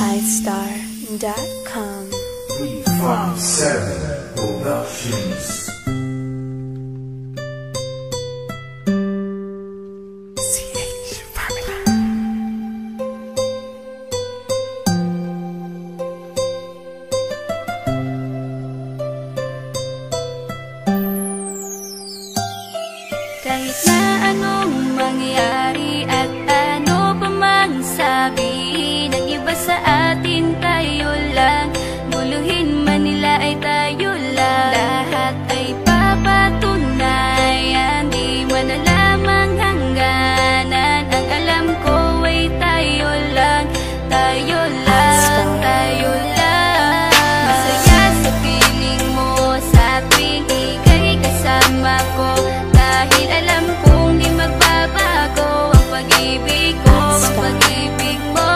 iStar.com. 357 Productions. Kahit na anong mangyari at ano pa mang sabihin ng iba sa atin, tayo lang. Muluhin man nila ay tayo lang. Lahat ay papatunayan, di man alamang hangganan. Ang alam ko ay tayo lang, tayo lang, tayo lang. Masaya sa piling mo sa tuwing ika'y kasama ko, dahil alam kong di magbabago ang pag-ibig ko, ang pag-ibig mo.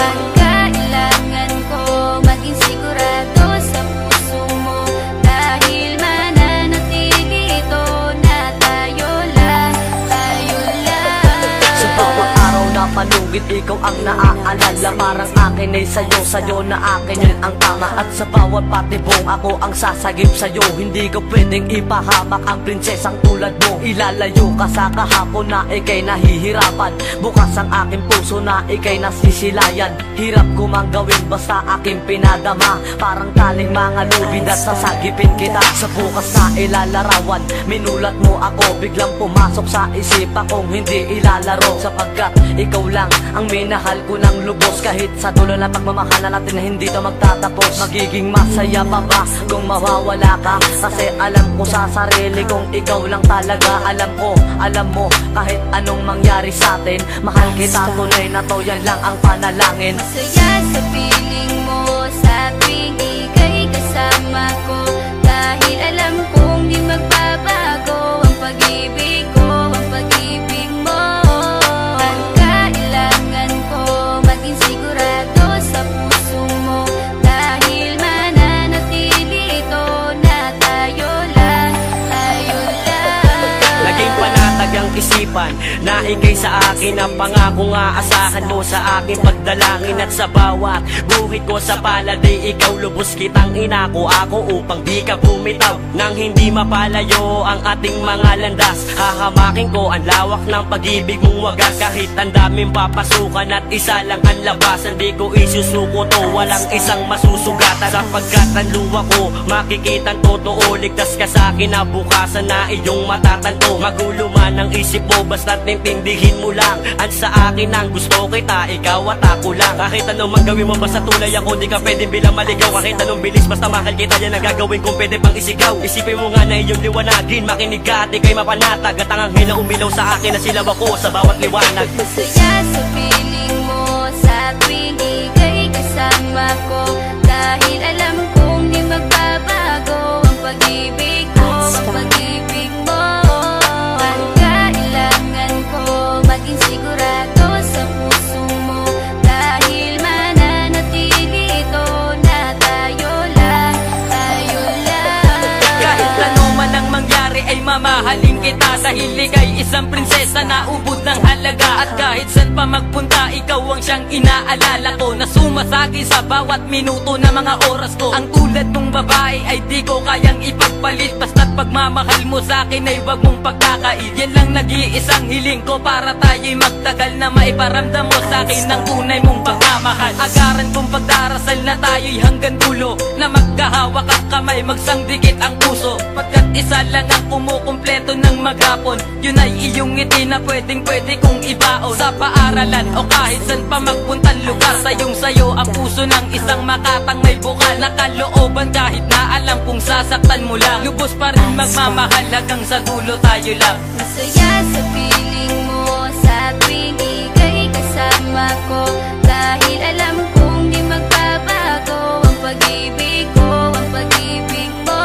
Ang kailangan ko maging sigurado sa puso mo, dahil mananatili ito na tayo lang, tayo lang. Sa bawat araw na panugit, ikaw ang naaalala. Parang akin ay sa'yo, sa'yo na akin yun ang tama. At sa bawat patibong ako ang sasagip sa'yo. Hindi ko pwedeng ipahamak ang prinsesang tulad mo. Ilalayo ka sa kahapon na ikay nahihirapan. Bukas ang aking puso na ikay nasisilayan. Hirap ko mang gawin basta aking pinadama. Parang taling mga lubid at sasagipin kita. Sa bukas na ilalarawan, minulat mo ako. Biglang pumasok sa isipa kong hindi ilalaro. Sapagkat ikaw lang ang minahal ko ng lubos. Kahit sa dulo na pagmamahala natin na hindi to magtatapos. Magiging masaya pa ba kung mawawala ka? Kasi alam ko sa sarili kong ikaw lang talaga. Alam ko, alam mo, kahit anong mangyari sa atin, mahal kita, tunay na to, yan lang ang panalangin. Masaya sa piling mo sa tuwing ika'y kasama ko, dahil alam kong di magbabago ang pag-ibig ko, ang pag-ibig mo. Ang kailangan ko maging sigurado sa puso mo, dahil mananatili ito na tayo lang, tayo lang. Naging panatag ang isipan na ikay sa akin ang pangako nga asahan mo sa aking pagdalangin. At sa bawat buhit ko sa palad ay ikaw lubos kitang inako ako upang di ka bumitaw. Nang hindi mapalayo ang ating mga landas, hahamakin ko ang lawak ng pag-ibig mong wagas. Kahit ang daming papasukan at isa lang ang labasan, di ko isusuko to, walang isang masusugatan. Sapagkat ang luwa ko makikitang totoo, ligtas ka sa akin na bukasan na iyong matatanto. Magulo man ang isip mo, basta't nintindihin mo lang ang sa akin ang gusto kita, ikaw at ako lang. Kahit anong man gawin mo basta tulay ako, di ka pwedeng bilang maligaw. Kahit anong bilis basta mahal kita, yan ang gagawin kung pwede pang isigaw. Isipin mo nga na iyong liwanagin, makinig ka at ikay mapanatag. At ang anghel na umilaw sa akin na silaw ako sa bawat liwanag. Masaya sa piling mo sa tuwing ika'y kasama ko, dahil alam kong di magbabago ang pag-ibig ko, ang pag-ibig mo. Ang kailangan ko maging sigurado sa puso mo, dahil mananatili ito na tayo lang, tayo lang. Kahit ano man ang mangyari ay mamahalin kita, dahil ika'y isang prinsesa na ubod ng halaga. At kahit saan pa magpunta, ikaw ang siyang inaalala ko, na sumasagi sa bawat minuto na mga oras ko. Ang tulad mong babae ay di ko kayang ipagpalit, basta't pagmamahal mo sa akin ay wag mong pagkakait. Yan lang nag-iisang hiling ko para tayo'y magtagal, na maiparamdam mo sa akin ang tunay mong pagmamahal. Agaran kong pagdarasal na tayo'y hanggang dulo, na magkahawak ang kamay, magsangdikit ang puso. Pagkat isa lang ang kumukumpleto ng maghapon, yun ay iyong ngiti na pwedeng-pwede kong ibaon. Sa paaralan o kahit saan pa magpuntang lugar, sayong sayo ang puso ng isang makatang may bukal na kalooban. Kahit na alam kong sasaktan mo lang, lubos pa rin magmamahal hanggang sa dulo tayo lang. Masaya sa piling mo sa tuwing ika'y kasama ko, dahil alam kong di magbabago ang pag-ibig ko, ang pag-ibig mo.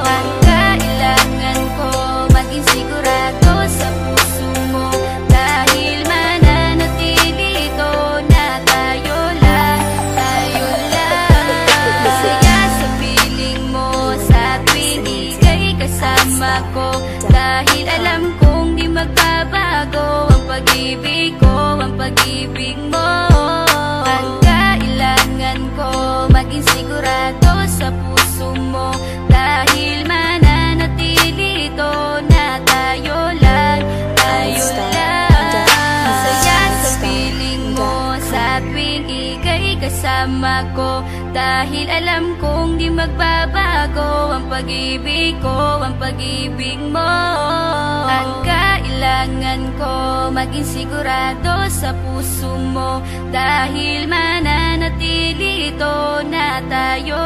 Ang kailangan ko maging sigurado sa puso mo, dahil mananatili ito na tayo lang, tayo lang. Masaya sa piling mo sa tuwing ika'y kasama ko, dahil alam kong di magbabago ang pag-ibig ko, ang pag-ibig mo. Ang maging sigurado sa puso mo. Dahil mananatili ito na tayo lang, tayo lang. Masaya sa piling mo sa tuwing ika'y kasama ko. Dahil alam kong di magbabago ang pag-ibig ko, ang pag-ibig mo. Ang kailangan ko maging sigurado sa puso mo. Dahil mananatili ito na tayo